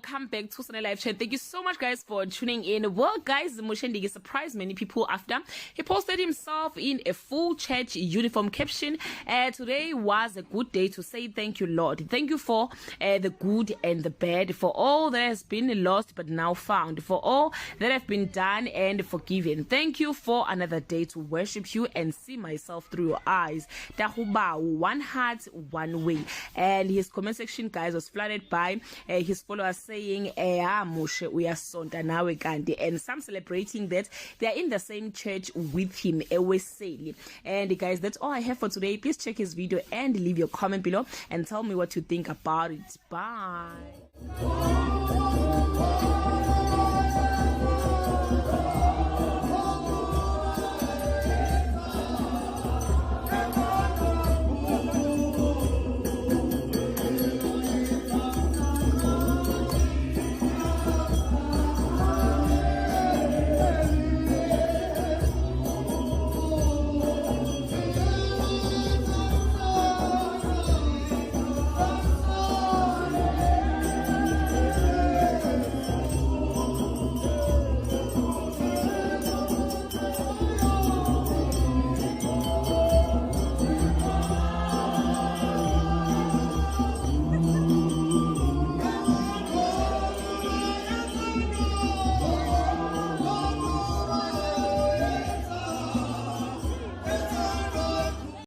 welcome back to Sunday Live Chat. Thank you so much, guys, for tuning in. Well, guys, Moshe Ndiki surprised many people after he posted himself in a full church uniform caption. Today was a good day to say thank you, Lord. Thank you for the good and the bad, for all that has been lost but now found, for all that have been done and forgiven. Thank you for another day to worship you and see myself through your eyes. Tahuba, one heart, one way. And his comment section, guys, was flooded by his followers saying, Moshe, we are sonta nawe kanti, and some celebrating that they are in the same church with him. And guys, that's all I have for today. Please check his video and leave your comment below and tell me what you think about it. Bye.